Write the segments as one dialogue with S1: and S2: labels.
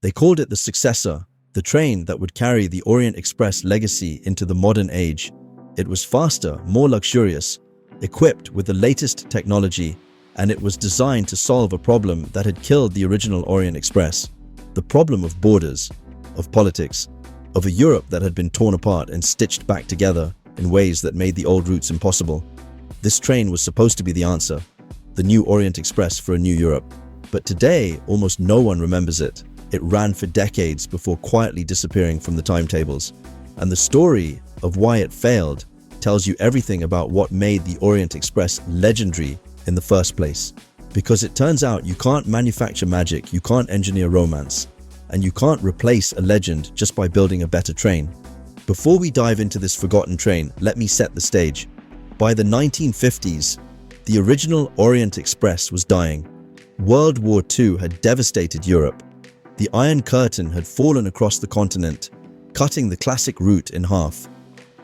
S1: They called it the successor, the train that would carry the Orient Express legacy into the modern age. It was faster, more luxurious, equipped with the latest technology, and it was designed to solve a problem that had killed the original Orient Express. The problem of borders, of politics, of a Europe that had been torn apart and stitched back together in ways that made the old routes impossible. This train was supposed to be the answer, the new Orient Express for a new Europe. But today, almost no one remembers it. It ran for decades before quietly disappearing from the timetables. And the story of why it failed tells you everything about what made the Orient Express legendary in the first place. Because it turns out you can't manufacture magic, you can't engineer romance, and you can't replace a legend just by building a better train. Before we dive into this forgotten train, let me set the stage. By the 1950s, the original Orient Express was dying. World War II had devastated Europe. The Iron Curtain had fallen across the continent, cutting the classic route in half.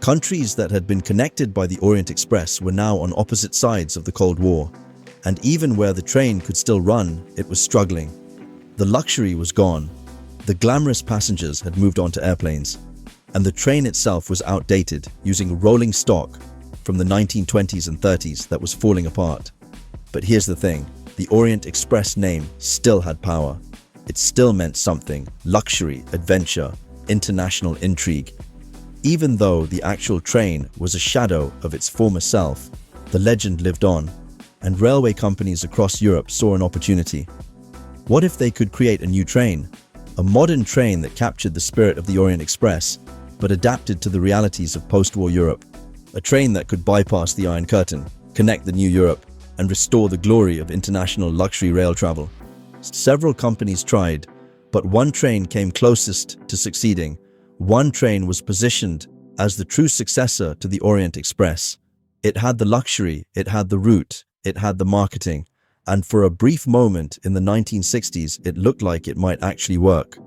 S1: Countries that had been connected by the Orient Express were now on opposite sides of the Cold War, and even where the train could still run, it was struggling. The luxury was gone. The glamorous passengers had moved on to airplanes, and the train itself was outdated, using rolling stock from the 1920s and 30s that was falling apart. But here's the thing, the Orient Express name still had power. It still meant something: luxury, adventure, international intrigue. Even though the actual train was a shadow of its former self, the legend lived on, and railway companies across Europe saw an opportunity. What if they could create a new train? A modern train that captured the spirit of the Orient Express, but adapted to the realities of post-war Europe. A train that could bypass the Iron Curtain, connect the new Europe, and restore the glory of international luxury rail travel. Several companies tried, but one train came closest to succeeding. One train was positioned as the true successor to the Orient Express. It had the luxury, it had the route, it had the marketing, and for a brief moment in the 1960s, it looked like it might actually work.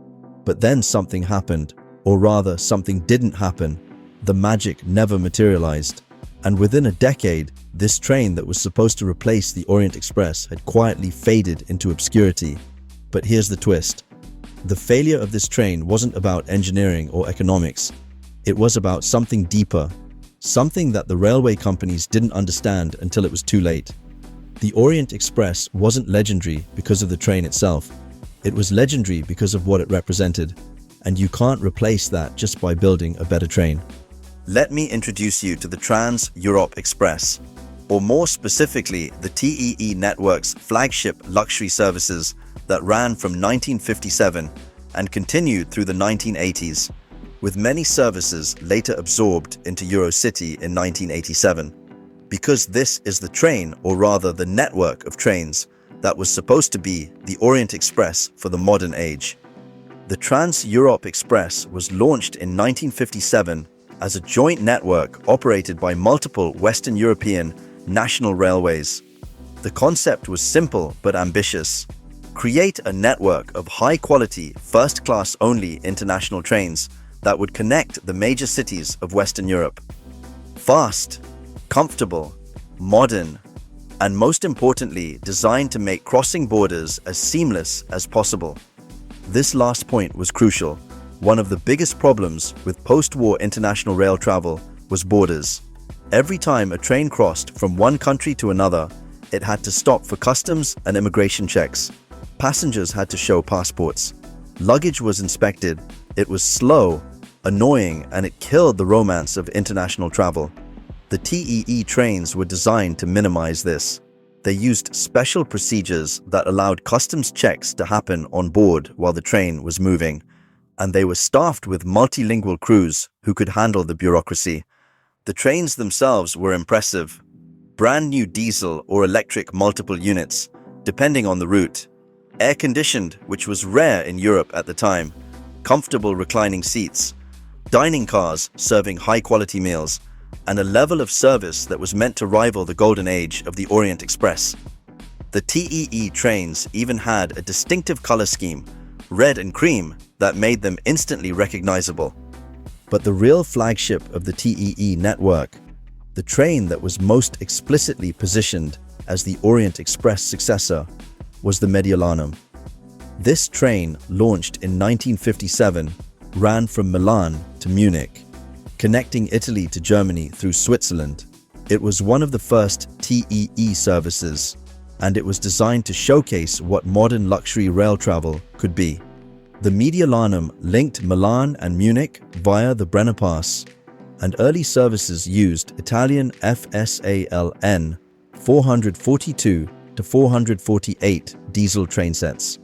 S1: But then something happened, or rather, something didn't happen. The magic never materialized. And within a decade, this train that was supposed to replace the Orient Express had quietly faded into obscurity. But here's the twist. The failure of this train wasn't about engineering or economics. It was about something deeper, something that the railway companies didn't understand until it was too late. The Orient Express wasn't legendary because of the train itself. It was legendary because of what it represented. And you can't replace that just by building a better train. Let me introduce you to the Trans Europ Express, or more specifically, the TEE network's flagship luxury services that ran from 1957 and continued through the 1980s, with many services later absorbed into EuroCity in 1987. Because this is the train, or rather the network of trains, that was supposed to be the Orient Express for the modern age. The Trans Europ Express was launched in 1957 as a joint network operated by multiple Western European national railways. The concept was simple but ambitious. Create a network of high-quality, first-class only international trains that would connect the major cities of Western Europe. Fast, comfortable, modern, and most importantly, designed to make crossing borders as seamless as possible. This last point was crucial. One of the biggest problems with post-war international rail travel was borders. Every time a train crossed from one country to another, it had to stop for customs and immigration checks. Passengers had to show passports. Luggage was inspected. It was slow, annoying, and it killed the romance of international travel. The TEE trains were designed to minimize this. They used special procedures that allowed customs checks to happen on board while the train was moving. And they were staffed with multilingual crews who could handle the bureaucracy. The trains themselves were impressive. Brand new diesel or electric multiple units, depending on the route. Air-conditioned, which was rare in Europe at the time. Comfortable reclining seats. Dining cars serving high-quality meals. And a level of service that was meant to rival the golden age of the Orient Express. The TEE trains even had a distinctive color scheme, red and cream, that made them instantly recognizable. But the real flagship of the TEE network, the train that was most explicitly positioned as the Orient Express successor, was the Mediolanum. This train, launched in 1957, ran from Milan to Munich, connecting Italy to Germany through Switzerland. It was one of the first TEE services, and it was designed to showcase what modern luxury rail travel could be. The Mediolanum linked Milan and Munich via the Brenner Pass, and early services used Italian FSALN 442 to 448 diesel train sets.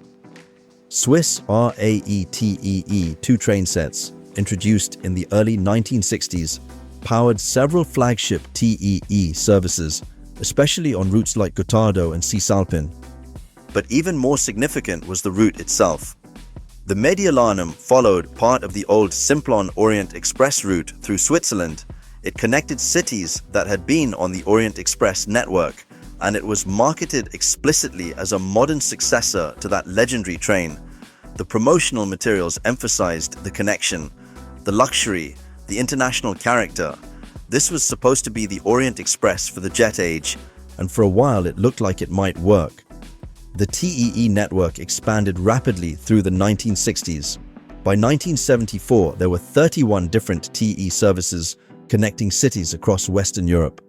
S1: Swiss RAETEE 2 train sets, introduced in the early 1960s, powered several flagship TEE services, especially on routes like Gottardo and Cisalpine. But even more significant was the route itself. The Mediolanum followed part of the old Simplon Orient Express route through Switzerland. It connected cities that had been on the Orient Express network, and it was marketed explicitly as a modern successor to that legendary train. The promotional materials emphasized the connection, the luxury, the international character. This was supposed to be the Orient Express for the jet age, and for a while it looked like it might work. The TEE network expanded rapidly through the 1960s. By 1974, there were 31 different TE services connecting cities across Western Europe.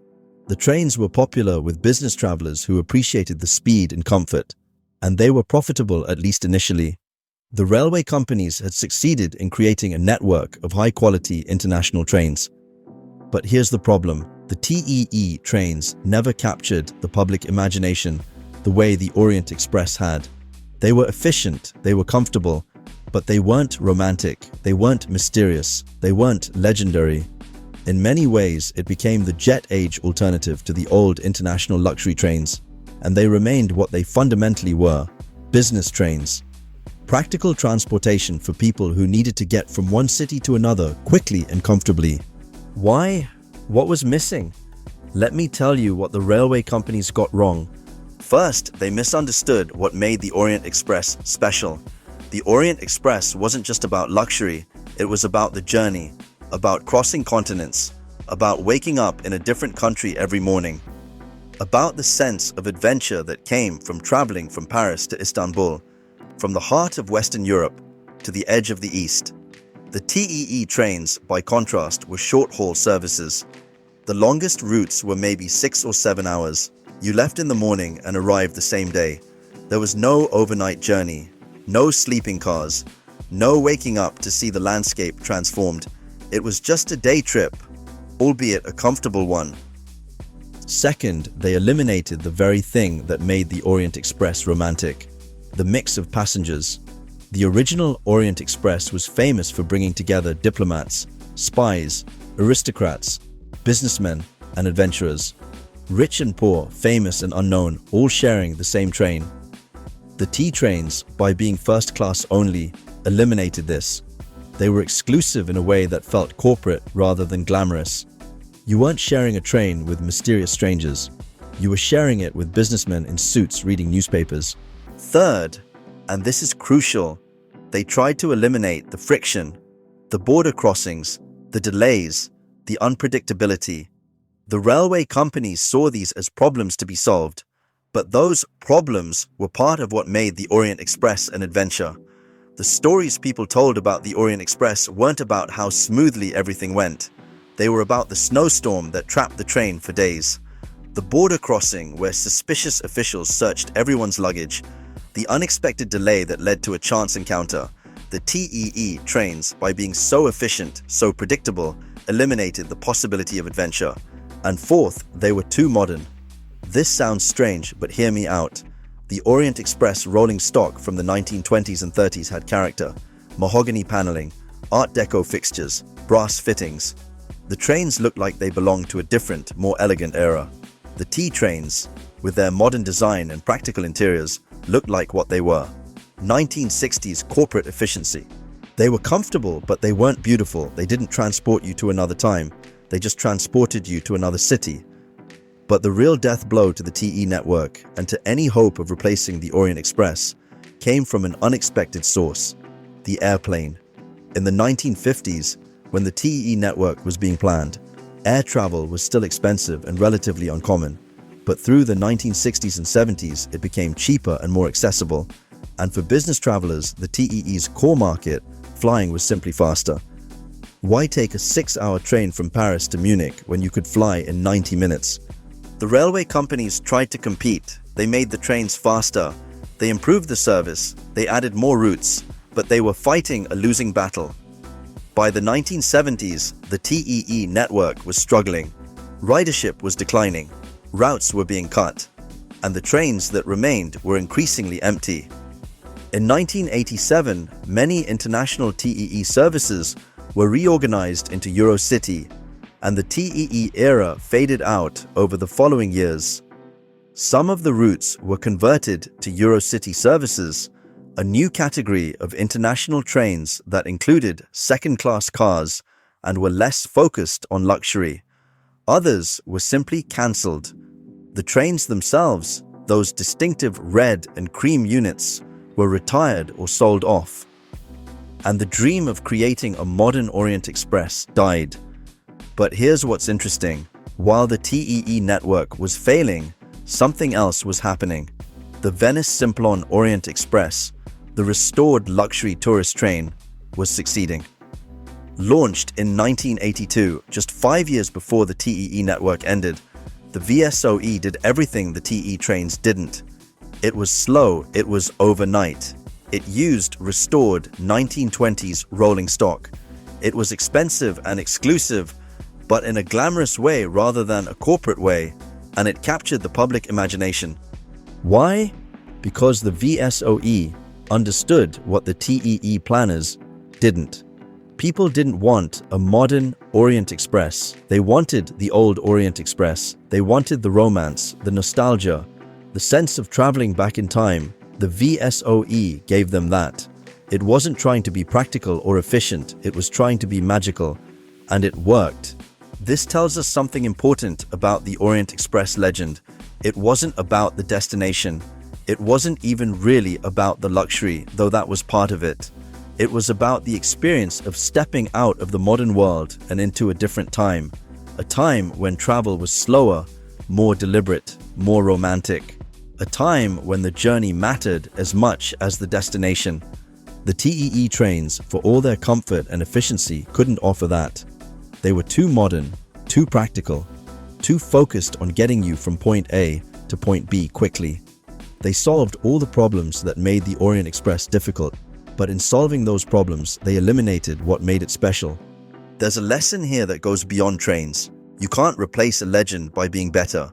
S1: The trains were popular with business travelers who appreciated the speed and comfort, and they were profitable at least initially. The railway companies had succeeded in creating a network of high-quality international trains. But here's the problem. The TEE trains never captured the public imagination the way the Orient Express had. They were efficient, they were comfortable, but they weren't romantic, they weren't mysterious, they weren't legendary. In many ways, it became the jet age alternative to the old international luxury trains, and they remained what they fundamentally were: business trains. Practical transportation for people who needed to get from one city to another quickly and comfortably. Why? What was missing? Let me tell you what the railway companies got wrong. First, they misunderstood what made the Orient Express special. The Orient Express wasn't just about luxury, it was about the journey, about crossing continents, about waking up in a different country every morning, about the sense of adventure that came from traveling from Paris to Istanbul, from the heart of Western Europe to the edge of the East. The TEE trains, by contrast, were short-haul services. The longest routes were maybe 6 or 7 hours. You left in the morning and arrived the same day. There was no overnight journey, no sleeping cars, no waking up to see the landscape transformed. It was just a day trip, albeit a comfortable one. Second, they eliminated the very thing that made the Orient Express romantic: the mix of passengers. The original Orient Express was famous for bringing together diplomats, spies, aristocrats, businessmen, and adventurers. Rich and poor, famous and unknown, all sharing the same train. The T trains, by being first class only, eliminated this. They were exclusive in a way that felt corporate rather than glamorous. You weren't sharing a train with mysterious strangers. You were sharing it with businessmen in suits reading newspapers. Third, and this is crucial, they tried to eliminate the friction, the border crossings, the delays, the unpredictability. The railway companies saw these as problems to be solved, but those problems were part of what made the Orient Express an adventure. The stories people told about the Orient Express weren't about how smoothly everything went. They were about the snowstorm that trapped the train for days, the border crossing where suspicious officials searched everyone's luggage, the unexpected delay that led to a chance encounter. The TEE trains, by being so efficient, so predictable, eliminated the possibility of adventure. And fourth, they were too modern. This sounds strange, but hear me out. The Orient Express rolling stock from the 1920s and 30s had character: mahogany paneling, Art Deco fixtures, brass fittings. The trains looked like they belonged to a different, more elegant era. The T trains, with their modern design and practical interiors, looked like what they were: 1960s corporate efficiency. They were comfortable, but they weren't beautiful. They didn't transport you to another time. They just transported you to another city. But the real death blow to the TE network, and to any hope of replacing the Orient Express, came from an unexpected source: the airplane. In the 1950s, when the TE network was being planned, air travel was still expensive and relatively uncommon. But through the 1960s and 70s, it became cheaper and more accessible. And for business travelers, the TEE's core market, flying was simply faster. Why take a 6-hour train from Paris to Munich when you could fly in 90 minutes? The railway companies tried to compete. They made the trains faster. They improved the service. They added more routes, but they were fighting a losing battle. By the 1970s, the TEE network was struggling. Ridership was declining. Routes were being cut. And the trains that remained were increasingly empty. In 1987, many international TEE services were reorganized into EuroCity, and the TEE era faded out over the following years. Some of the routes were converted to EuroCity services, a new category of international trains that included second-class cars and were less focused on luxury. Others were simply cancelled. The trains themselves, those distinctive red and cream units, were retired or sold off. And the dream of creating a modern Orient Express died. But here's what's interesting. While the TEE network was failing, something else was happening. The Venice-Simplon Orient Express, the restored luxury tourist train, was succeeding. Launched in 1982, just 5 years before the TEE network ended, the VSOE did everything the TE trains didn't. It was slow, it was overnight. It used restored 1920s rolling stock. It was expensive and exclusive, but in a glamorous way rather than a corporate way, and it captured the public imagination. Why? Because the VSOE understood what the TEE planners didn't. People didn't want a modern Orient Express. They wanted the old Orient Express. They wanted the romance, the nostalgia, the sense of traveling back in time. The VSOE gave them that. It wasn't trying to be practical or efficient. It was trying to be magical, and it worked. This tells us something important about the Orient Express legend. It wasn't about the destination. It wasn't even really about the luxury, though that was part of it. It was about the experience of stepping out of the modern world and into a different time. A time when travel was slower, more deliberate, more romantic. A time when the journey mattered as much as the destination. The TEE trains, for all their comfort and efficiency, couldn't offer that. They were too modern, too practical, too focused on getting you from point A to point B quickly. They solved all the problems that made the Orient Express difficult, but in solving those problems, they eliminated what made it special. There's a lesson here that goes beyond trains. You can't replace a legend by being better.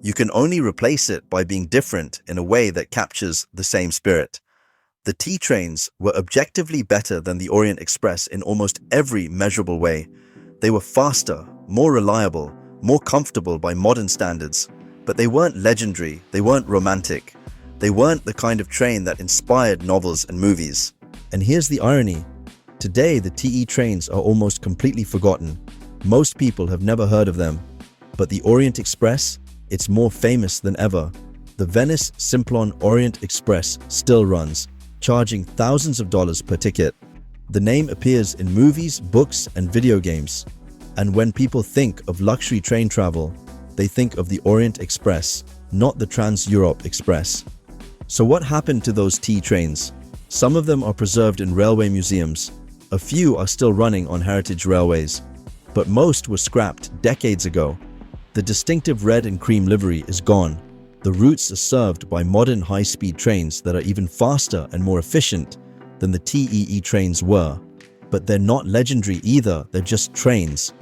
S1: You can only replace it by being different in a way that captures the same spirit. The T trains were objectively better than the Orient Express in almost every measurable way. They were faster, more reliable, more comfortable by modern standards, but they weren't legendary, they weren't romantic. They weren't the kind of train that inspired novels and movies. And here's the irony. Today, the TE trains are almost completely forgotten. Most people have never heard of them. But the Orient Express, it's more famous than ever. The Venice-Simplon Orient Express still runs, charging thousands of dollars per ticket. The name appears in movies, books, and video games. And when people think of luxury train travel, they think of the Orient Express, not the Trans Europ Express. So what happened to those T trains? Some of them are preserved in railway museums. A few are still running on heritage railways. But most were scrapped decades ago. The distinctive red and cream livery is gone. The routes are served by modern high-speed trains that are even faster and more efficient than the TEE trains were. But they're not legendary either, they're just trains.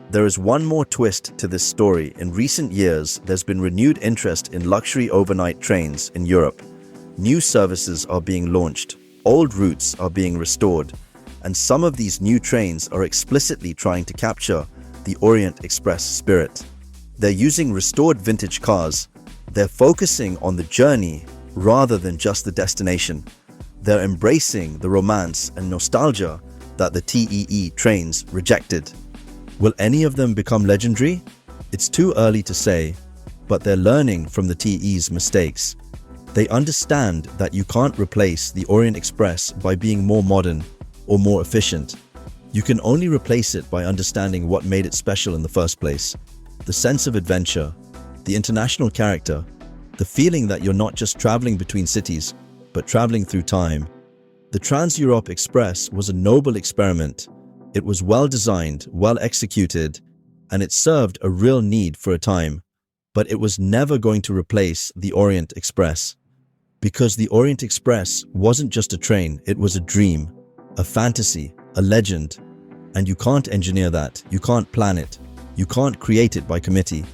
S1: There is one more twist to this story. In recent years, there's been renewed interest in luxury overnight trains in Europe. New services are being launched, old routes are being restored, and some of these new trains are explicitly trying to capture the Orient Express spirit. They're using restored vintage cars. They're focusing on the journey rather than just the destination. They're embracing the romance and nostalgia that the TEE trains rejected. Will any of them become legendary? It's too early to say, but they're learning from the TE's mistakes. They understand that you can't replace the Orient Express by being more modern or more efficient. You can only replace it by understanding what made it special in the first place. The sense of adventure, the international character, the feeling that you're not just traveling between cities, but traveling through time. The Trans Europ Express was a noble experiment. It was well designed, well executed, and it served a real need for a time. But it was never going to replace the Orient Express. Because the Orient Express wasn't just a train, it was a dream, a fantasy, a legend. And you can't engineer that, you can't plan it, you can't create it by committee.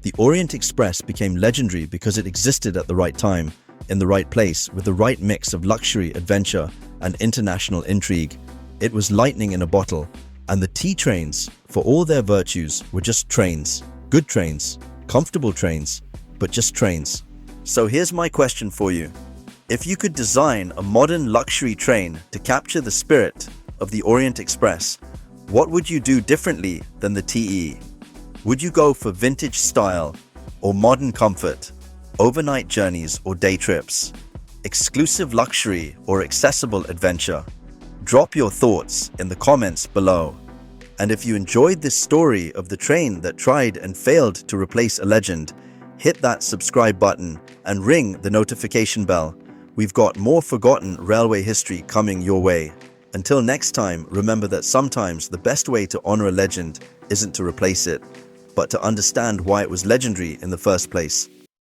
S1: The Orient Express became legendary because it existed at the right time, in the right place, with the right mix of luxury, adventure, and international intrigue. It was lightning in a bottle, and the T trains, for all their virtues, were just trains. Good trains, comfortable trains, but just trains. So here's my question for you. If you could design a modern luxury train to capture the spirit of the Orient Express, what would you do differently than the TE? Would you go for vintage style or modern comfort, overnight journeys or day trips, exclusive luxury or accessible adventure? Drop your thoughts in the comments below. And if you enjoyed this story of the train that tried and failed to replace a legend, hit that subscribe button and ring the notification bell. We've got more forgotten railway history coming your way. Until next time, remember that sometimes the best way to honor a legend isn't to replace it, but to understand why it was legendary in the first place.